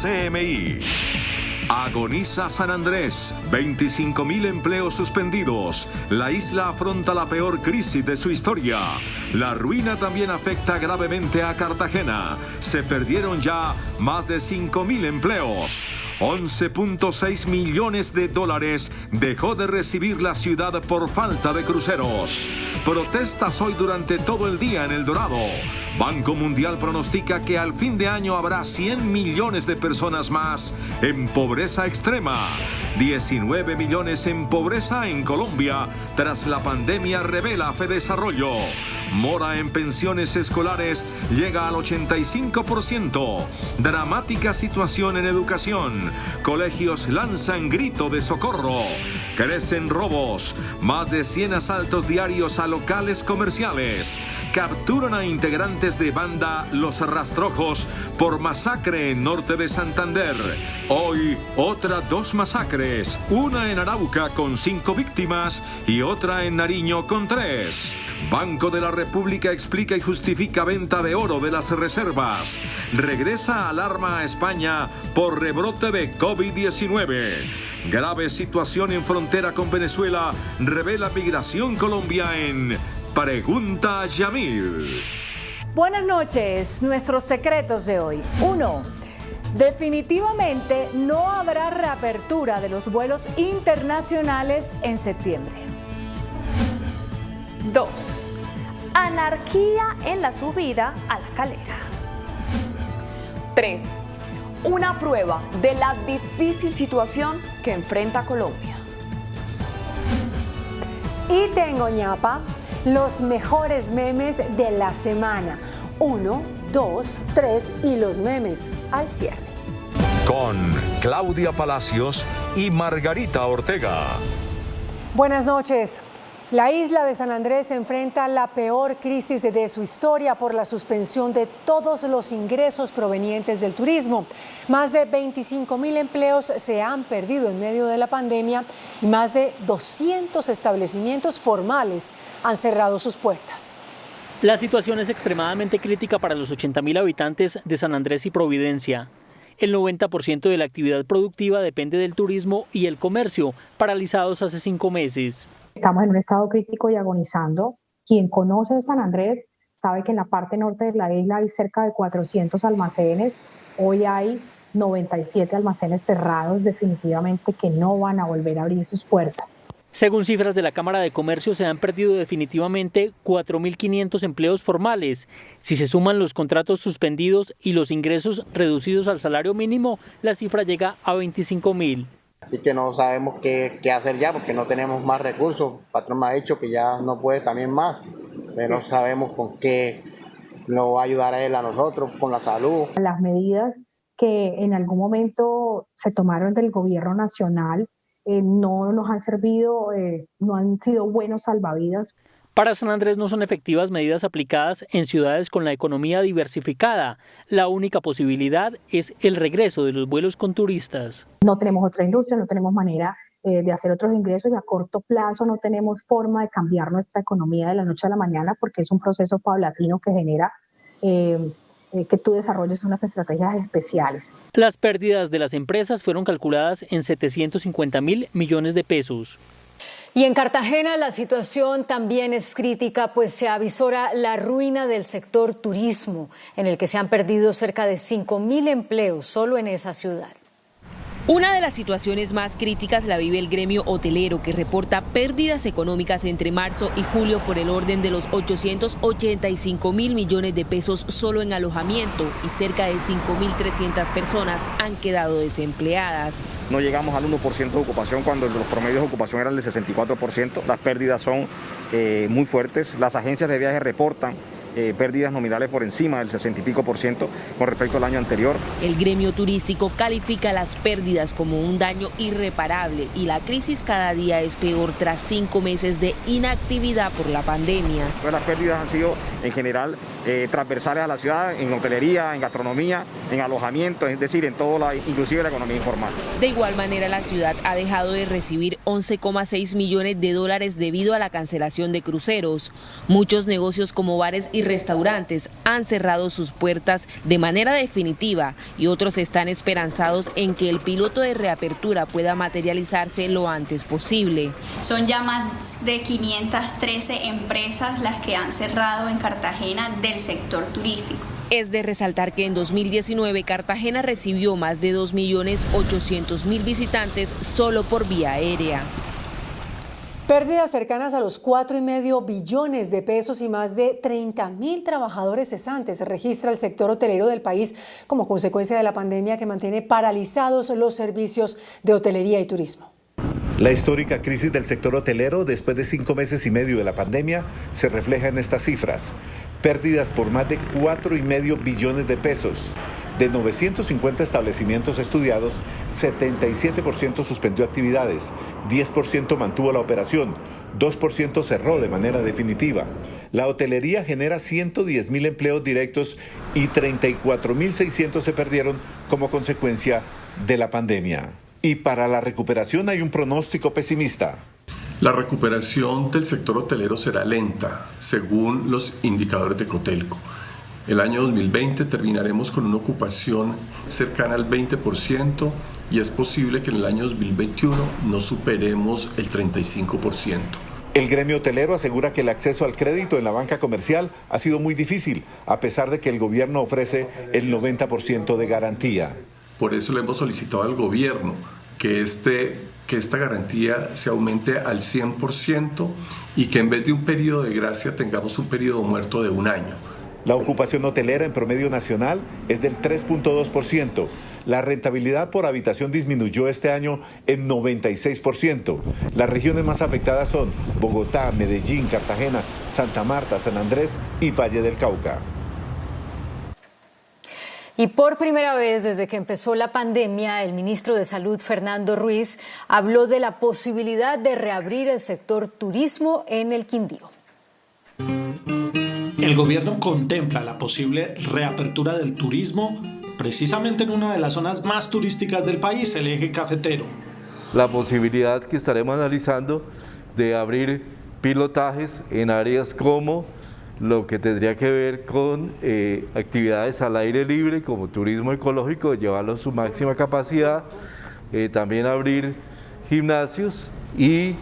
CMI. Agoniza San Andrés, 25.000 empleos suspendidos. La isla afronta la peor crisis de su historia. La ruina también afecta gravemente a Cartagena. Se perdieron ya más de 5.000 empleos. 11.6 millones de dólares dejó de recibir la ciudad por falta de cruceros. Protestas hoy durante todo el día en El Dorado. Banco Mundial pronostica que al fin de año habrá 100 millones de personas más en pobreza extrema. 19 millones en pobreza en Colombia tras la pandemia, revela Fedesarrollo. Mora en pensiones escolares llega al 85%. Dramática situación en educación. Colegios lanzan grito de socorro. Crecen robos. Más de 100 asaltos diarios a locales comerciales. Capturan a integrantes de banda Los Rastrojos por masacre en norte de Santander. Hoy, otras 2 masacres. Una en Arauca con 5 víctimas y otra en Nariño con 3. Banco de la República explica y justifica venta de oro de las reservas. Regresa alarma a España por rebrote de COVID-19. Grave situación en frontera con Venezuela, revela Migración Colombia en Pregunta Yamil. Buenas noches, nuestros secretos de hoy. 1. Definitivamente no habrá reapertura de los vuelos internacionales en septiembre. 2. Anarquía en la subida a La Calera. 3. Una prueba de la difícil situación que enfrenta Colombia. Y tengo, ñapa, los mejores memes de la semana. 1, 2, 3 y los memes al cierre. Con Claudia Palacios y Margarita Ortega. Buenas noches. La isla de San Andrés enfrenta la peor crisis de su historia por la suspensión de todos los ingresos provenientes del turismo. Más de 25.000 empleos se han perdido en medio de la pandemia y más de 200 establecimientos formales han cerrado sus puertas. La situación es extremadamente crítica para los 80.000 habitantes de San Andrés y Providencia. El 90% de la actividad productiva depende del turismo y el comercio, paralizados hace 5 meses. Estamos en un estado crítico y agonizando. Quien conoce San Andrés sabe que en la parte norte de la isla hay cerca de 400 almacenes. Hoy hay 97 almacenes cerrados, definitivamente que no van a volver a abrir sus puertas. Según cifras de la Cámara de Comercio, se han perdido definitivamente 4.500 empleos formales. Si se suman los contratos suspendidos y los ingresos reducidos al salario mínimo, la cifra llega a 25.000. Así que no sabemos qué hacer ya porque no tenemos más recursos. El patrón me ha dicho que ya no puede también más, pero no sabemos con qué nos va a ayudar a él, a nosotros, con la salud. Las medidas que en algún momento se tomaron del gobierno nacional no nos han servido, no han sido buenos salvavidas. Para San Andrés no son efectivas medidas aplicadas en ciudades con la economía diversificada. La única posibilidad es el regreso de los vuelos con turistas. No tenemos otra industria, no tenemos manera de hacer otros ingresos y a corto plazo no tenemos forma de cambiar nuestra economía de la noche a la mañana porque es un proceso paulatino que genera que tú desarrolles unas estrategias especiales. Las pérdidas de las empresas fueron calculadas en 750.000 millones de pesos. Y en Cartagena la situación también es crítica, pues se avisora la ruina del sector turismo, en el que se han perdido cerca de 5.000 empleos solo en esa ciudad. Una de las situaciones más críticas la vive el gremio hotelero, que reporta pérdidas económicas entre marzo y julio por el orden de los 885.000 millones de pesos solo en alojamiento, y cerca de 5.300 personas han quedado desempleadas. No llegamos al 1% de ocupación cuando los promedios de ocupación eran del 64%. Las pérdidas son muy fuertes. Las agencias de viajes reportan pérdidas nominales por encima del 60 y pico % con respecto al año anterior. El gremio turístico califica las pérdidas como un daño irreparable y la crisis cada día es peor tras 5 meses de inactividad por la pandemia. Pues las pérdidas han sido en general transversales a la ciudad, en hotelería, en gastronomía, en alojamiento, es decir, en todo, inclusive la economía informal. De igual manera, la ciudad ha dejado de recibir 11,6 millones de dólares debido a la cancelación de cruceros. Muchos negocios como bares y restaurantes han cerrado sus puertas de manera definitiva y otros están esperanzados en que el piloto de reapertura pueda materializarse lo antes posible. Son ya más de 513 empresas las que han cerrado en Cartagena del sector turístico. Es de resaltar que en 2019 Cartagena recibió más de 2.800.000 visitantes solo por vía aérea. Pérdidas cercanas a los 4,5 billones de pesos y más de 30.000 trabajadores cesantes registra el sector hotelero del país como consecuencia de la pandemia que mantiene paralizados los servicios de hotelería y turismo. La histórica crisis del sector hotelero después de 5 meses y medio de la pandemia se refleja en estas cifras. Pérdidas por más de 4,5 billones de pesos. De 950 establecimientos estudiados, 77% suspendió actividades, 10% mantuvo la operación, 2% cerró de manera definitiva. La hotelería genera 110.000 empleos directos y 34.600 se perdieron como consecuencia de la pandemia. Y para la recuperación hay un pronóstico pesimista. La recuperación del sector hotelero será lenta, según los indicadores de Cotelco. El año 2020 terminaremos con una ocupación cercana al 20% y es posible que en el año 2021 no superemos el 35%. El gremio hotelero asegura que el acceso al crédito en la banca comercial ha sido muy difícil, a pesar de que el gobierno ofrece el 90% de garantía. Por eso le hemos solicitado al gobierno que esta garantía se aumente al 100% y que en vez de un periodo de gracia tengamos un periodo muerto de 1 año. La ocupación hotelera en promedio nacional es del 3.2%. La rentabilidad por habitación disminuyó este año en 96%. Las regiones más afectadas son Bogotá, Medellín, Cartagena, Santa Marta, San Andrés y Valle del Cauca. Y por primera vez desde que empezó la pandemia, el ministro de Salud, Fernando Ruiz, habló de la posibilidad de reabrir el sector turismo en el Quindío. El gobierno contempla la posible reapertura del turismo precisamente en una de las zonas más turísticas del país, el eje cafetero. La posibilidad que estaremos analizando de abrir pilotajes en áreas como lo que tendría que ver con actividades al aire libre como turismo ecológico, llevarlo a su máxima capacidad, también abrir gimnasios y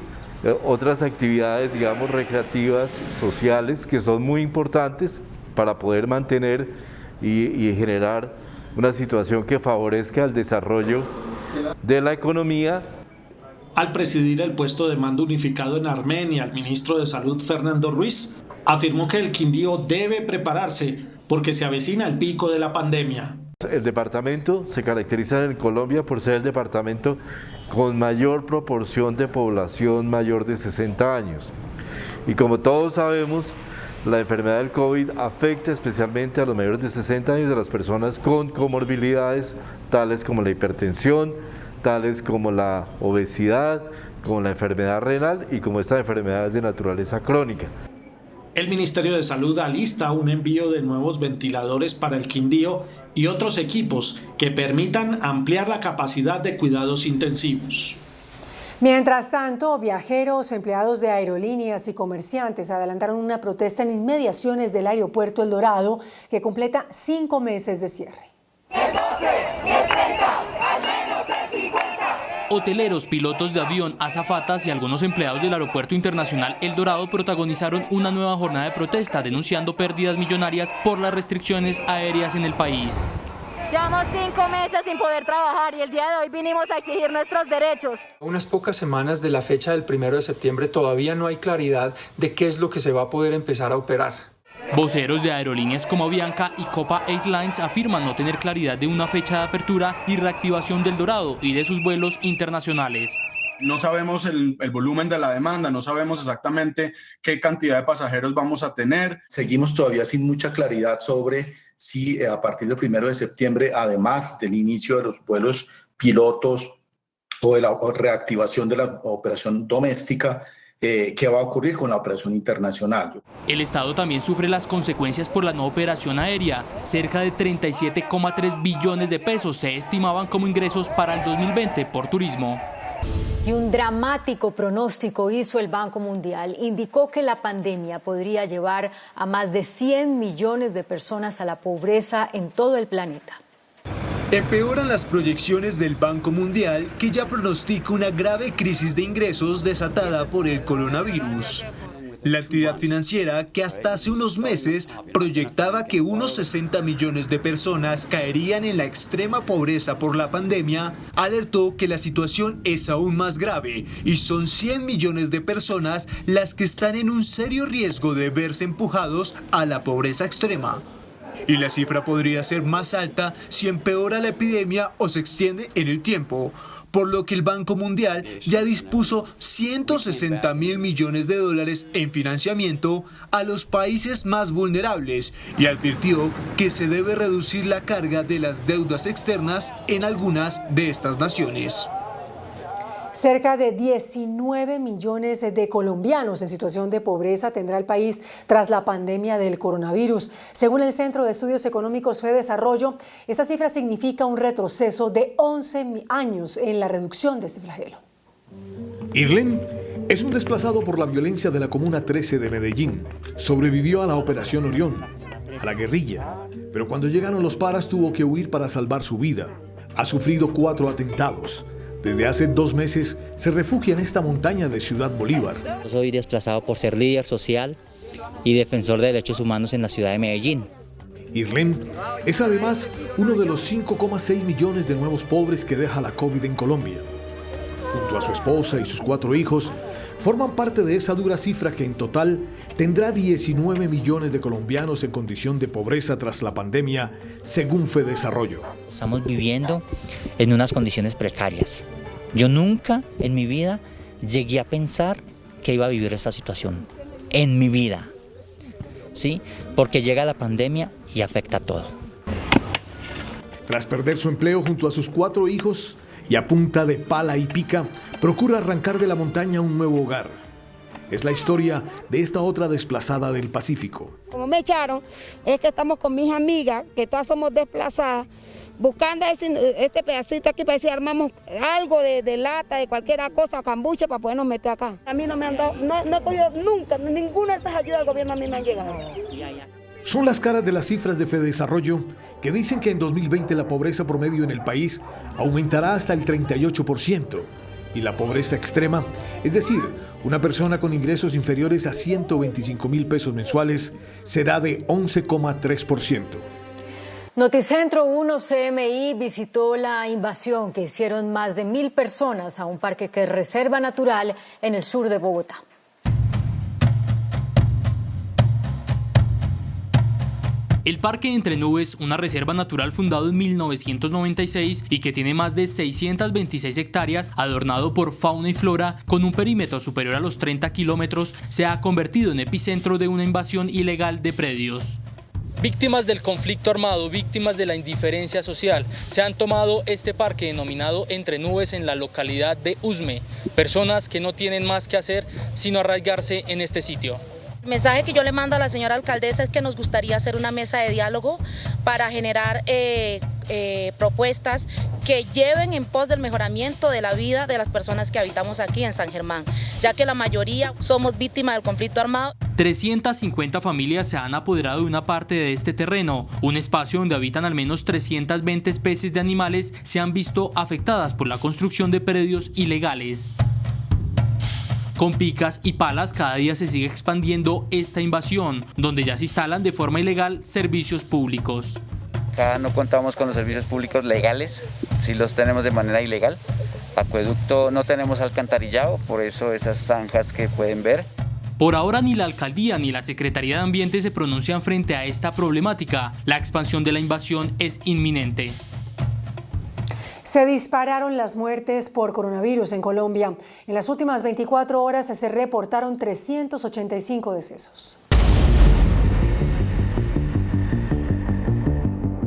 otras actividades, digamos, recreativas, sociales, que son muy importantes para poder mantener y generar una situación que favorezca el desarrollo de la economía. Al presidir el puesto de mando unificado en Armenia, el ministro de Salud, Fernando Ruiz, afirmó que el Quindío debe prepararse porque se avecina el pico de la pandemia. El departamento se caracteriza en Colombia por ser el departamento con mayor proporción de población mayor de 60 años. Y como todos sabemos, la enfermedad del COVID afecta especialmente a los mayores de 60 años, a las personas con comorbilidades tales como la hipertensión, tales como la obesidad, como la enfermedad renal y como estas enfermedades de naturaleza crónica. El Ministerio de Salud alista un envío de nuevos ventiladores para el Quindío y otros equipos que permitan ampliar la capacidad de cuidados intensivos. Mientras tanto, viajeros, empleados de aerolíneas y comerciantes adelantaron una protesta en inmediaciones del aeropuerto El Dorado que completa 5 meses de cierre. El 12, el 30, al menos el 50. Hoteleros, pilotos de avión, azafatas y algunos empleados del Aeropuerto Internacional El Dorado protagonizaron una nueva jornada de protesta denunciando pérdidas millonarias por las restricciones aéreas en el país. Llevamos 5 meses sin poder trabajar y el día de hoy vinimos a exigir nuestros derechos. Unas pocas semanas de la fecha del 1 de septiembre todavía no hay claridad de qué es lo que se va a poder empezar a operar. Voceros de aerolíneas como Avianca y Copa Airlines afirman no tener claridad de una fecha de apertura y reactivación del Dorado y de sus vuelos internacionales. No sabemos el volumen de la demanda, no sabemos exactamente qué cantidad de pasajeros vamos a tener. Seguimos todavía sin mucha claridad sobre si a partir del 1 de septiembre, además del inicio de los vuelos pilotos o de la reactivación de la operación doméstica, ¿qué va a ocurrir con la operación internacional? El Estado también sufre las consecuencias por la no operación aérea. Cerca de 37,3 billones de pesos se estimaban como ingresos para el 2020 por turismo. Y un dramático pronóstico hizo el Banco Mundial. Indicó que la pandemia podría llevar a más de 100 millones de personas a la pobreza en todo el planeta. Empeoran las proyecciones del Banco Mundial, que ya pronostica una grave crisis de ingresos desatada por el coronavirus. La entidad financiera, que hasta hace unos meses proyectaba que unos 60 millones de personas caerían en la extrema pobreza por la pandemia, alertó que la situación es aún más grave y son 100 millones de personas las que están en un serio riesgo de verse empujados a la pobreza extrema. Y la cifra podría ser más alta si empeora la epidemia o se extiende en el tiempo, por lo que el Banco Mundial ya dispuso 160.000 millones de dólares en financiamiento a los países más vulnerables y advirtió que se debe reducir la carga de las deudas externas en algunas de estas naciones. Cerca de 19 millones de colombianos en situación de pobreza tendrá el país tras la pandemia del coronavirus. Según el Centro de Estudios Económicos FEDesarrollo, esta cifra significa un retroceso de 11 años en la reducción de este flagelo. Irlem es un desplazado por la violencia de la Comuna 13 de Medellín. Sobrevivió a la Operación Orión, a la guerrilla, pero cuando llegaron los paras tuvo que huir para salvar su vida. Ha sufrido 4 atentados. Desde hace 2 meses se refugia en esta montaña de Ciudad Bolívar. Soy desplazado por ser líder social y defensor de derechos humanos en la ciudad de Medellín. Irlem es además uno de los 5,6 millones de nuevos pobres que deja la COVID en Colombia. Junto a su esposa y sus 4 hijos, forman parte de esa dura cifra que en total tendrá 19 millones de colombianos en condición de pobreza tras la pandemia, según FEDesarrollo. Estamos viviendo en unas condiciones precarias. Yo nunca en mi vida llegué a pensar que iba a vivir esta situación, en mi vida, ¿sí? Porque llega la pandemia y afecta a todo. Tras perder su empleo junto a sus 4 hijos y a punta de pala y pica, procura arrancar de la montaña un nuevo hogar. Es la historia de esta otra desplazada del Pacífico. Como me echaron, es que estamos con mis amigas, que todas somos desplazadas, buscando este pedacito aquí para decir armamos algo de lata, de cualquier cosa, cambucha para podernos meter acá. A mí no me han dado, no he cogido nunca, ninguna de estas ayudas del gobierno a mí me han llegado. Son las caras de las cifras de FEDesarrollo que dicen que en 2020 la pobreza promedio en el país aumentará hasta el 38% y la pobreza extrema, es decir, una persona con ingresos inferiores a 125.000 pesos mensuales, será de 11,3%. Noticentro 1 CMI visitó la invasión que hicieron más de 1.000 personas a un parque que es reserva natural en el sur de Bogotá. El Parque Entre Nubes, una reserva natural fundado en 1996 y que tiene más de 626 hectáreas, adornado por fauna y flora, con un perímetro superior a los 30 kilómetros, se ha convertido en epicentro de una invasión ilegal de predios. Víctimas del conflicto armado, víctimas de la indiferencia social, se han tomado este parque denominado Entre Nubes en la localidad de Usme. Personas que no tienen más que hacer sino arraigarse en este sitio. El mensaje que yo le mando a la señora alcaldesa es que nos gustaría hacer una mesa de diálogo para generar propuestas que lleven en pos del mejoramiento de la vida de las personas que habitamos aquí en San Germán, ya que la mayoría somos víctimas del conflicto armado. 350 familias se han apoderado de una parte de este terreno, un espacio donde habitan al menos 320 especies de animales se han visto afectadas por la construcción de predios ilegales. Con picas y palas cada día se sigue expandiendo esta invasión, donde ya se instalan de forma ilegal servicios públicos. Acá no contamos con los servicios públicos legales, sí los tenemos de manera ilegal. Acueducto no tenemos alcantarillado, por eso esas zanjas que pueden ver. Por ahora ni la alcaldía ni la Secretaría de Ambiente se pronuncian frente a esta problemática. La expansión de la invasión es inminente. Se dispararon las muertes por coronavirus en Colombia. En las últimas 24 horas se reportaron 385 decesos.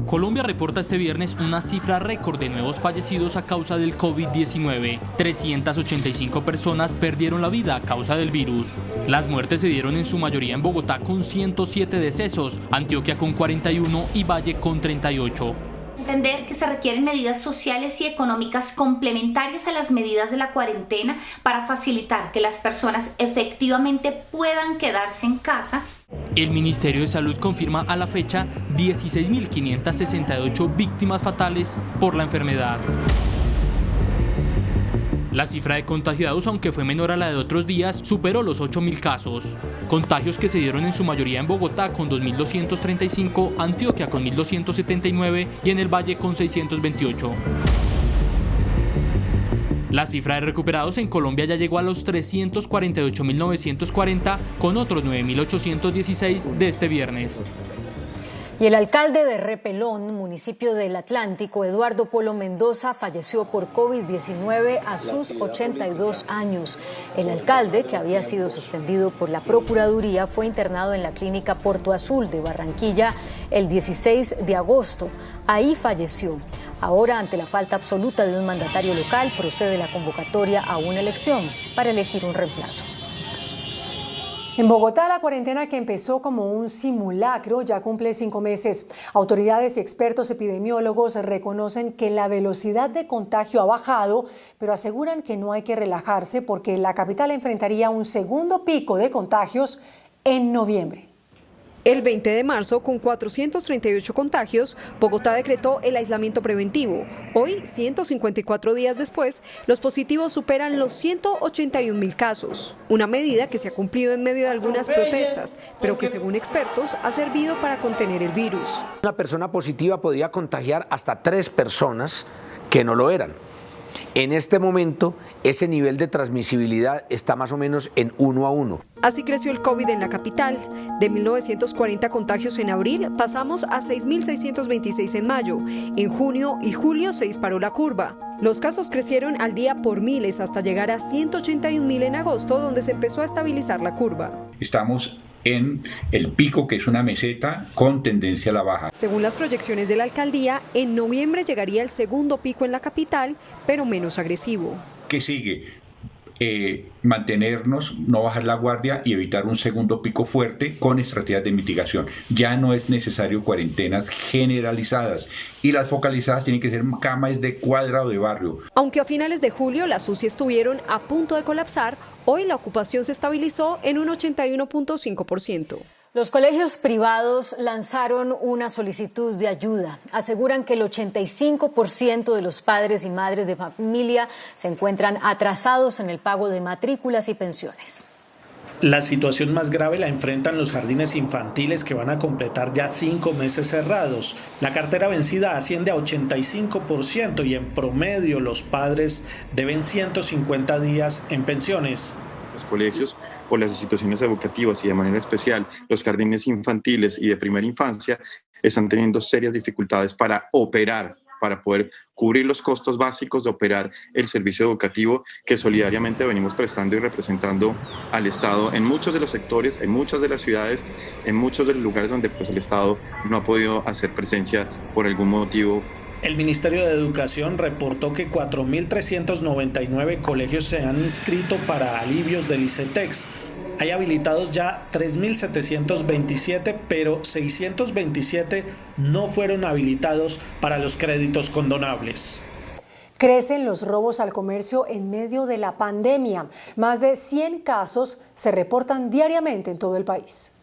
Colombia reporta este viernes una cifra récord de nuevos fallecidos a causa del COVID-19. 385 personas perdieron la vida a causa del virus. Las muertes se dieron en su mayoría en Bogotá con 107 decesos, Antioquia con 41 y Valle con 38. entender que se requieren medidas sociales y económicas complementarias a las medidas de la cuarentena para facilitar que las personas efectivamente puedan quedarse en casa. El Ministerio de Salud confirma a la fecha 16.568 víctimas fatales por la enfermedad. La cifra de contagiados, aunque fue menor a la de otros días, superó los 8.000 casos. Contagios que se dieron en su mayoría en Bogotá con 2.235, Antioquia con 1.279 y en el Valle con 628. La cifra de recuperados en Colombia ya llegó a los 348.940, con otros 9.816 de este viernes. Y el alcalde de Repelón, municipio del Atlántico, Eduardo Polo Mendoza, falleció por COVID-19 a sus 82 años. El alcalde, que había sido suspendido por la Procuraduría, fue internado en la clínica Porto Azul de Barranquilla el 16 de agosto. Ahí falleció. Ahora, ante la falta absoluta de un mandatario local, procede la convocatoria a una elección para elegir un reemplazo. En Bogotá, la cuarentena que empezó como un simulacro ya cumple 5 meses. Autoridades y expertos epidemiólogos reconocen que la velocidad de contagio ha bajado, pero aseguran que no hay que relajarse porque la capital enfrentaría un segundo pico de contagios en noviembre. El 20 de marzo, con 438 contagios, Bogotá decretó el aislamiento preventivo. Hoy, 154 días después, los positivos superan los 181.000 casos. Una medida que se ha cumplido en medio de algunas protestas, pero que según expertos ha servido para contener el virus. Una persona positiva podía contagiar hasta 3 personas que no lo eran. En este momento, ese nivel de transmisibilidad está más o menos en 1 a 1. Así creció el COVID en la capital. De 1.940 contagios en abril, pasamos a 6.626 en mayo. En junio y julio se disparó la curva. Los casos crecieron al día por miles hasta llegar a 181.000 en agosto, donde se empezó a estabilizar la curva. Estamos en el pico, que es una meseta con tendencia a la baja. Según las proyecciones de la alcaldía, en noviembre llegaría el segundo pico en la capital, pero menos agresivo. ¿Qué sigue? Mantenernos, no bajar la guardia y evitar un segundo pico fuerte con estrategias de mitigación. Ya no es necesario cuarentenas generalizadas y las focalizadas tienen que ser camas de cuadra o de barrio. Aunque a finales de julio las UCI estuvieron a punto de colapsar, hoy la ocupación se estabilizó en un 81.5%. Los colegios privados lanzaron una solicitud de ayuda. Aseguran que el 85% de los padres y madres de familia se encuentran atrasados en el pago de matrículas y pensiones. La situación más grave la enfrentan los jardines infantiles, que van a completar ya 5 meses cerrados. La cartera vencida asciende a 85% y en promedio los padres deben 150 días en pensiones. Los colegios o las instituciones educativas y de manera especial los jardines infantiles y de primera infancia están teniendo serias dificultades para operar, para poder cubrir los costos básicos de operar el servicio educativo que solidariamente venimos prestando y representando al Estado en muchos de los sectores, en muchas de las ciudades, en muchos de los lugares donde pues, el Estado no ha podido hacer presencia por algún motivo. El Ministerio de Educación reportó que 4.399 colegios se han inscrito para alivios del ICETEX. Hay habilitados ya 3.727, pero 627 no fueron habilitados para los créditos condonables. Crecen los robos al comercio en medio de la pandemia. Más de 100 casos se reportan diariamente en todo el país.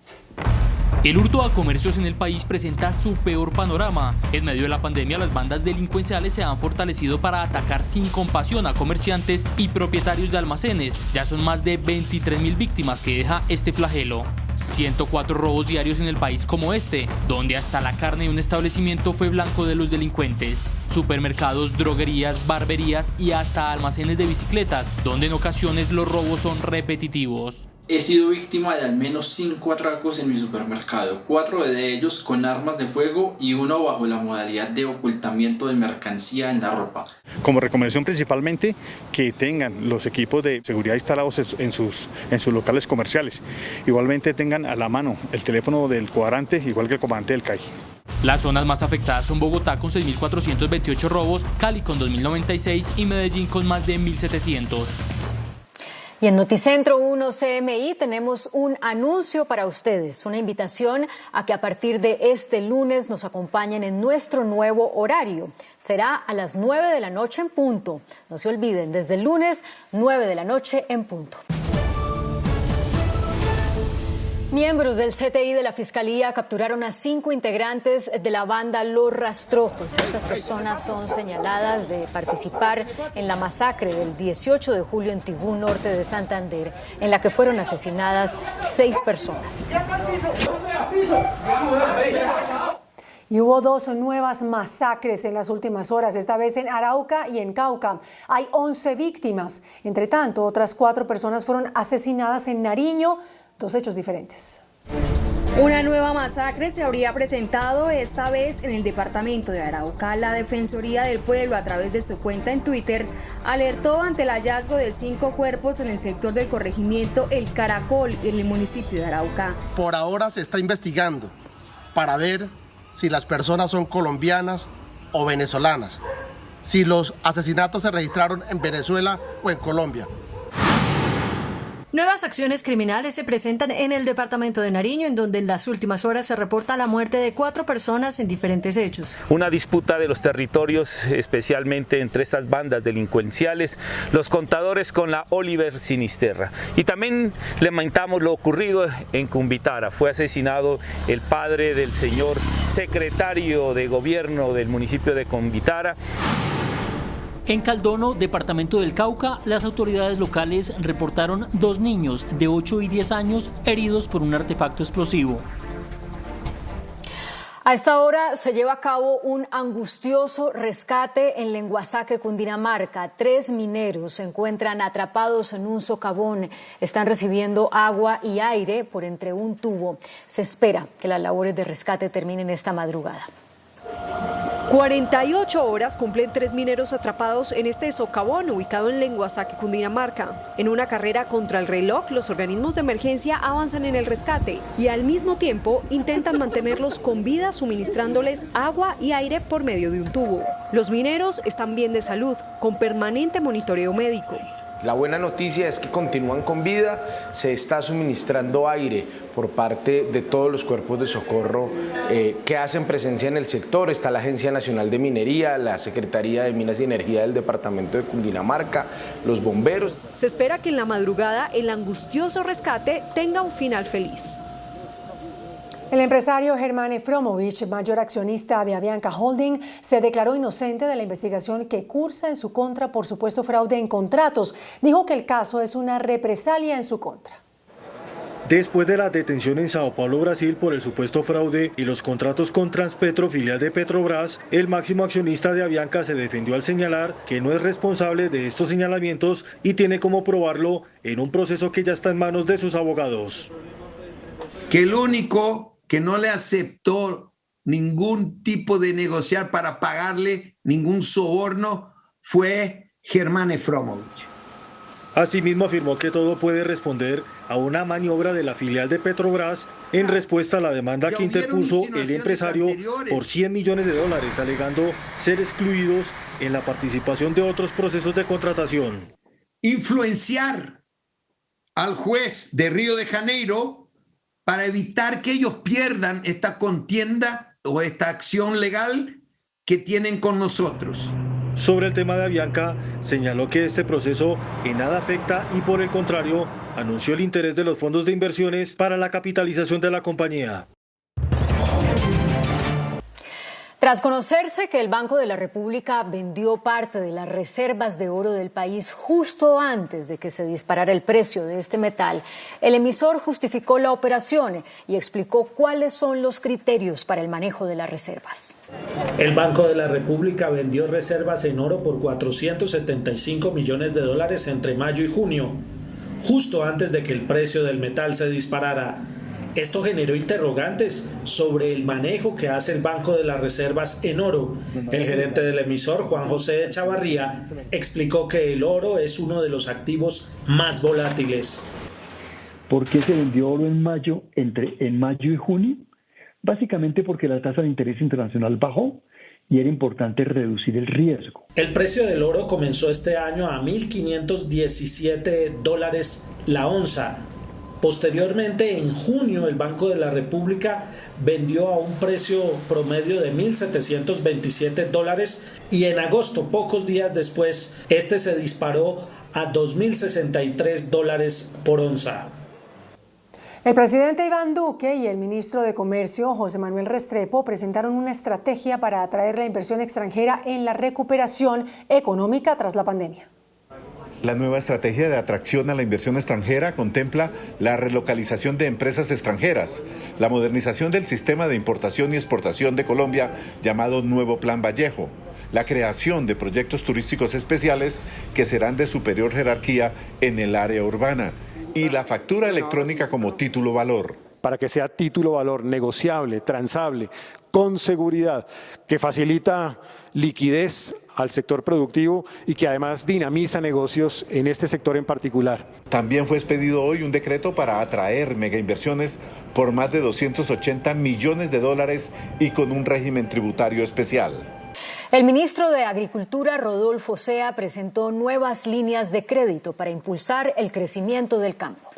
El hurto a comercios en el país presenta su peor panorama. En medio de la pandemia, las bandas delincuenciales se han fortalecido para atacar sin compasión a comerciantes y propietarios de almacenes. Ya son más de 23.000 víctimas que deja este flagelo. 104 robos diarios en el país como este, donde hasta la carne de un establecimiento fue blanco de los delincuentes. Supermercados, droguerías, barberías y hasta almacenes de bicicletas, donde en ocasiones los robos son repetitivos. He sido víctima de al menos 5 atracos en mi supermercado, 4 de ellos con armas de fuego y uno bajo la modalidad de ocultamiento de mercancía en la ropa. Como recomendación principalmente que tengan los equipos de seguridad instalados en sus locales comerciales. Igualmente tengan a la mano el teléfono del cuadrante, igual que el comandante del CAI. Las zonas más afectadas son Bogotá con 6.428 robos, Cali con 2.096 y Medellín con más de 1.700. Y en Noticentro 1 CMI tenemos un anuncio para ustedes, una invitación a que a partir de este lunes nos acompañen en nuestro nuevo horario. Será a las 9 de la noche en punto. No se olviden, desde el lunes, 9 de la noche en punto. Miembros del CTI de la Fiscalía capturaron a 5 integrantes de la banda Los Rastrojos. Estas personas son señaladas de participar en la masacre del 18 de julio en Tibú, norte de Santander, en la que fueron asesinadas 6 personas. Y hubo 2 nuevas masacres en las últimas horas, esta vez en Arauca y en Cauca. Hay 11 víctimas. Entre tanto, otras 4 personas fueron asesinadas en Nariño. 2 hechos diferentes. Una nueva masacre se habría presentado esta vez en el departamento de Arauca. La Defensoría del Pueblo, a través de su cuenta en Twitter, alertó ante el hallazgo de 5 cuerpos en el sector del corregimiento El Caracol, en el municipio de Arauca. Por ahora se está investigando para ver si las personas son colombianas o venezolanas, si los asesinatos se registraron en Venezuela o en Colombia. Nuevas acciones criminales se presentan en el departamento de Nariño, en donde en las últimas horas se reporta la muerte de 4 personas en diferentes hechos. Una disputa de los territorios, especialmente entre estas bandas delincuenciales, los contadores con la Oliver Sinisterra. Y también lamentamos lo ocurrido en Cumbitara. Fue asesinado el padre del señor secretario de gobierno del municipio de Cumbitara. En Caldono, departamento del Cauca, las autoridades locales reportaron 2 niños de 8 y 10 años heridos por un artefacto explosivo. A esta hora se lleva a cabo un angustioso rescate en Lenguasaque, Cundinamarca. 3 mineros se encuentran atrapados en un socavón. Están recibiendo agua y aire por entre un tubo. Se espera que las labores de rescate terminen esta madrugada. 48 horas cumplen 3 mineros atrapados en este socavón ubicado en Lenguasaque, Cundinamarca. En una carrera contra el reloj, los organismos de emergencia avanzan en el rescate y al mismo tiempo intentan mantenerlos con vida suministrándoles agua y aire por medio de un tubo. Los mineros están bien de salud, con permanente monitoreo médico. La buena noticia es que continúan con vida, se está suministrando aire por parte de todos los cuerpos de socorro que hacen presencia en el sector. Está la Agencia Nacional de Minería, la Secretaría de Minas y Energía del Departamento de Cundinamarca, los bomberos. Se espera que en la madrugada el angustioso rescate tenga un final feliz. El empresario Germán Efromovich, mayor accionista de Avianca Holding, se declaró inocente de la investigación que cursa en su contra por supuesto fraude en contratos. Dijo que el caso es una represalia en su contra. Después de la detención en Sao Paulo, Brasil, por el supuesto fraude y los contratos con Transpetro, filial de Petrobras, el máximo accionista de Avianca se defendió al señalar que no es responsable de estos señalamientos y tiene como probarlo en un proceso que ya está en manos de sus abogados. Que el único que no le aceptó ningún tipo de negociar para pagarle ningún soborno fue Germán Efromovich. Asimismo afirmó que todo puede responder a una maniobra de la filial de Petrobras en respuesta a la demanda que interpuso el empresario por $100 millones, alegando ser excluidos en la participación de otros procesos de contratación. Influenciar al juez de Río de Janeiro para evitar que ellos pierdan esta contienda o esta acción legal que tienen con nosotros. Sobre el tema de Avianca, señaló que este proceso en nada afecta y por el contrario, anunció el interés de los fondos de inversiones para la capitalización de la compañía. Tras conocerse que el Banco de la República vendió parte de las reservas de oro del país justo antes de que se disparara el precio de este metal, el emisor justificó la operación y explicó cuáles son los criterios para el manejo de las reservas. El Banco de la República vendió reservas en oro por $475 millones entre mayo y junio, justo antes de que el precio del metal se disparara. Esto generó interrogantes sobre el manejo que hace el Banco de las Reservas en oro. El gerente del emisor, Juan José Echavarría, explicó que el oro es uno de los activos más volátiles. ¿Por qué se vendió oro en mayo, en mayo y junio? Básicamente porque la tasa de interés internacional bajó y era importante reducir el riesgo. El precio del oro comenzó este año a $1.517 la onza. Posteriormente, en junio, el Banco de la República vendió a un precio promedio de $1.727 y en agosto, pocos días después, este se disparó a $2.063 por onza. El presidente Iván Duque y el ministro de Comercio, José Manuel Restrepo, presentaron una estrategia para atraer la inversión extranjera en la recuperación económica tras la pandemia. La nueva estrategia de atracción a la inversión extranjera contempla la relocalización de empresas extranjeras, la modernización del sistema de importación y exportación de Colombia llamado Nuevo Plan Vallejo, la creación de proyectos turísticos especiales que serán de superior jerarquía en el área urbana y la factura electrónica como título valor. Para que sea título valor negociable, transable, con seguridad, que facilita liquidez al sector productivo y que además dinamiza negocios en este sector en particular. También fue expedido hoy un decreto para atraer megainversiones por más de $280 millones y con un régimen tributario especial. El ministro de Agricultura, Rodolfo Sea, presentó nuevas líneas de crédito para impulsar el crecimiento del campo.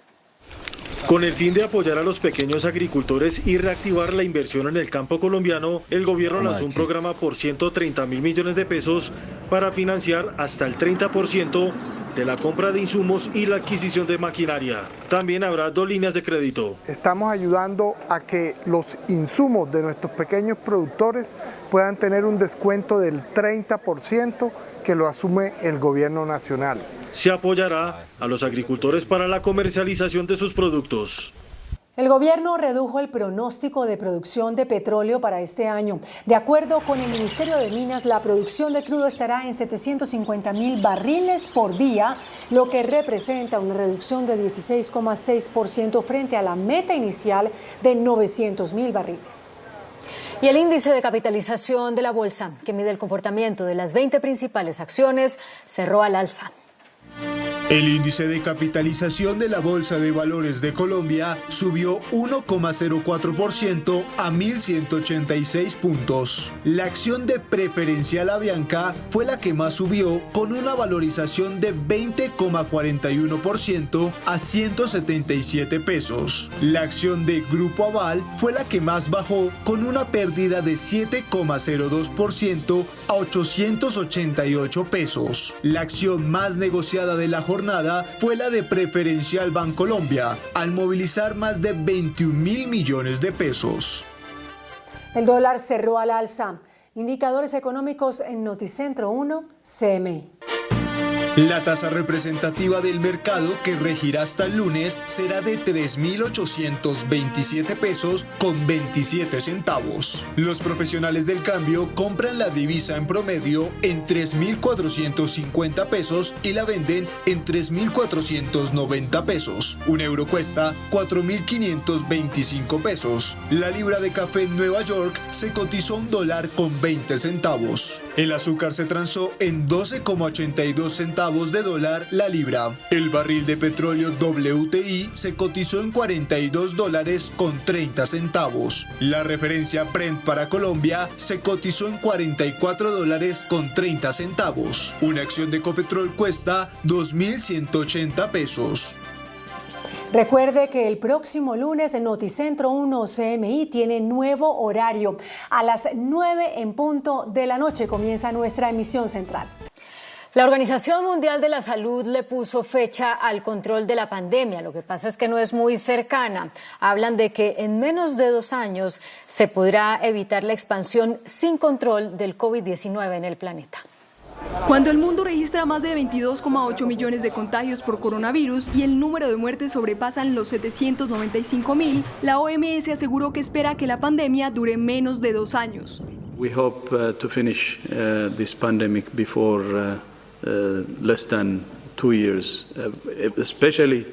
Con el fin de apoyar a los pequeños agricultores y reactivar la inversión en el campo colombiano, el gobierno lanzó un programa por 130.000 millones de pesos para financiar hasta el 30% de la compra de insumos y la adquisición de maquinaria. También habrá 2 líneas de crédito. Estamos ayudando a que los insumos de nuestros pequeños productores puedan tener un descuento del 30% que lo asume el gobierno nacional. Se apoyará a los agricultores para la comercialización de sus productos. El gobierno redujo el pronóstico de producción de petróleo para este año. De acuerdo con el Ministerio de Minas, la producción de crudo estará en 750.000 barriles por día, lo que representa una reducción de 16,6% frente a la meta inicial de 900.000 barriles. Y el índice de capitalización de la bolsa, que mide el comportamiento de las 20 principales acciones, cerró al alza. El índice de capitalización de la Bolsa de Valores de Colombia subió 1,04% a 1.186 puntos. La acción de Preferencial Avianca fue la que más subió, con una valorización de 20,41% a 177 pesos. La acción de Grupo Aval fue la que más bajó, con una pérdida de 7,02% a 888 pesos. La acción más negociada de la jornada fue la de Preferencial Bancolombia, al movilizar más de 21.000 millones de pesos. El dólar cerró al alza. Indicadores económicos en Noticentro 1, CMI. La tasa representativa del mercado, que regirá hasta el lunes, será de 3.827 pesos con 27 centavos. Los profesionales del cambio compran la divisa en promedio en 3.450 pesos y la venden en 3.490 pesos. Un euro cuesta 4.525 pesos. La libra de café en Nueva York se cotizó $1 con 20 centavos. El azúcar se transó en 12,82 centavos de dólar la libra. El barril de petróleo WTI se cotizó en $42 con 30 centavos. La referencia Brent para Colombia se cotizó en $44 con 30 centavos. Una acción de Ecopetrol cuesta 2.180 pesos. Recuerde que el próximo lunes en Noticentro 1 CMI tiene nuevo horario. A las 9 en punto de la noche comienza nuestra emisión central. La Organización Mundial de la Salud le puso fecha al control de la pandemia. Lo que pasa es que no es muy cercana. Hablan de que en menos de 2 años se podrá evitar la expansión sin control del COVID-19 en el planeta. Cuando el mundo registra más de 22,8 millones de contagios por coronavirus y el número de muertes sobrepasan los 795.000, la OMS aseguró que espera que la pandemia dure menos de 2 años. We hope to finish this pandemic before less than 2 years, especially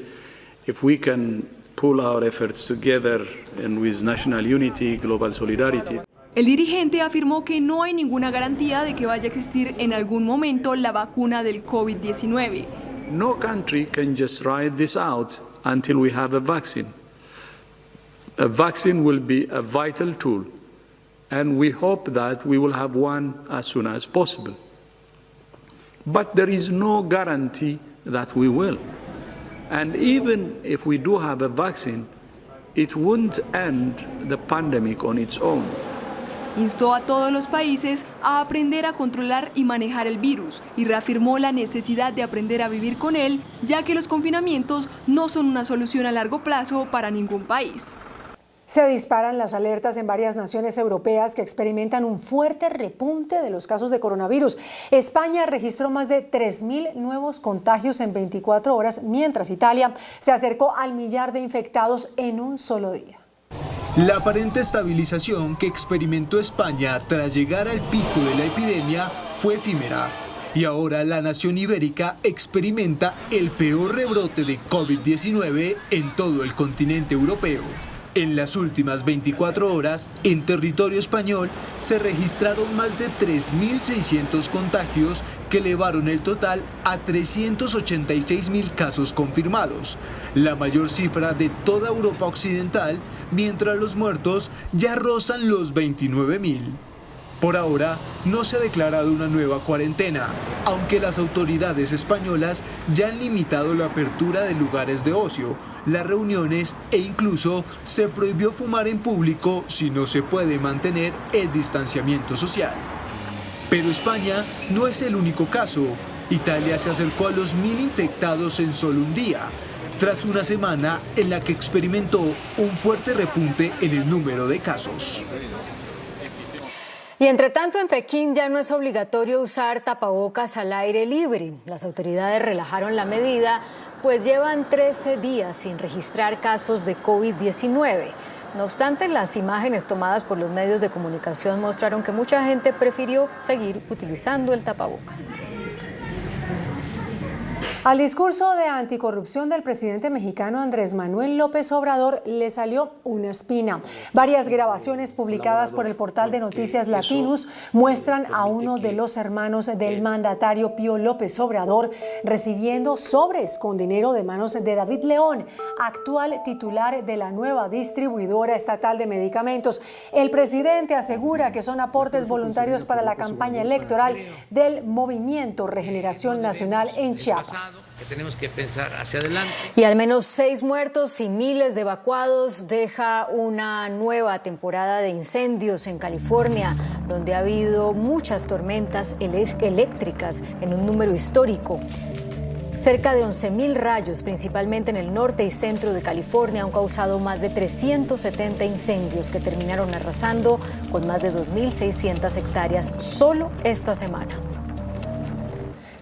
if we can pull our efforts together and with national unity, global solidarity. El dirigente afirmó que no hay ninguna garantía de que vaya a existir en algún momento la vacuna del COVID-19. No country can just ride this out until we have a vaccine. A vaccine will be a vital tool, and we hope that we will have one as soon as possible. But there is no guarantee that we will. And even if we do have a vaccine, it won't end the pandemic on its own. Instó a todos los países a aprender a controlar y manejar el virus y reafirmó la necesidad de aprender a vivir con él, ya que los confinamientos no son una solución a largo plazo para ningún país. Se disparan las alertas en varias naciones europeas que experimentan un fuerte repunte de los casos de coronavirus. España registró más de 3.000 nuevos contagios en 24 horas, mientras Italia se acercó al millar de infectados en un solo día. La aparente estabilización que experimentó España tras llegar al pico de la epidemia fue efímera. Y ahora la nación ibérica experimenta el peor rebrote de COVID-19 en todo el continente europeo. En las últimas 24 horas, en territorio español, se registraron más de 3.600 contagios que elevaron el total a 386.000 casos confirmados, la mayor cifra de toda Europa occidental, mientras los muertos ya rozan los 29.000. Por ahora, no se ha declarado una nueva cuarentena, aunque las autoridades españolas ya han limitado la apertura de lugares de ocio, las reuniones e incluso se prohibió fumar en público si no se puede mantener el distanciamiento social. Pero España no es el único caso. Italia se acercó a los 1.000 infectados en solo un día, tras una semana en la que experimentó un fuerte repunte en el número de casos. Y entre tanto, en Pekín ya no es obligatorio usar tapabocas al aire libre. Las autoridades relajaron la medida, pues llevan 13 días sin registrar casos de COVID-19. No obstante, las imágenes tomadas por los medios de comunicación mostraron que mucha gente prefirió seguir utilizando el tapabocas. Al discurso de anticorrupción del presidente mexicano Andrés Manuel López Obrador le salió una espina. Varias grabaciones publicadas por el portal de noticias Latinus muestran a uno de los hermanos del mandatario Pío López Obrador recibiendo sobres con dinero de manos de David León, actual titular de la nueva distribuidora estatal de medicamentos. El presidente asegura que son aportes voluntarios para la campaña electoral del Movimiento Regeneración Nacional en Chiapas. Que tenemos que pensar hacia adelante. Y al menos 6 muertos y miles de evacuados deja una nueva temporada de incendios en California, donde ha habido muchas tormentas eléctricas en un número histórico. Cerca de 11.000 rayos, principalmente en el norte y centro de California, han causado más de 370 incendios que terminaron arrasando con más de 2.600 hectáreas solo esta semana.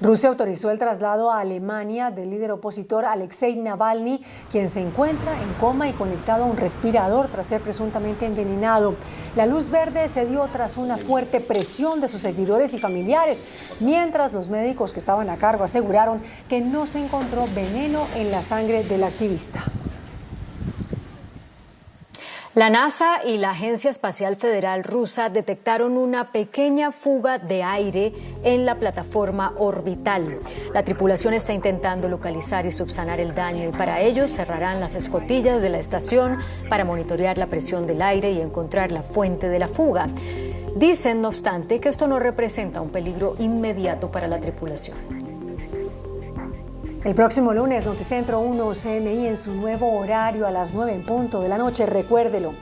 Rusia autorizó el traslado a Alemania del líder opositor Alexei Navalny, quien se encuentra en coma y conectado a un respirador tras ser presuntamente envenenado. La luz verde se dio tras una fuerte presión de sus seguidores y familiares, mientras los médicos que estaban a cargo aseguraron que no se encontró veneno en la sangre del activista. La NASA y la Agencia Espacial Federal rusa detectaron una pequeña fuga de aire en la plataforma orbital. La tripulación está intentando localizar y subsanar el daño y para ello cerrarán las escotillas de la estación para monitorear la presión del aire y encontrar la fuente de la fuga. Dicen, no obstante, que esto no representa un peligro inmediato para la tripulación. El próximo lunes, Noticentro 1 CMI en su nuevo horario a las 9 en punto de la noche. Recuérdelo.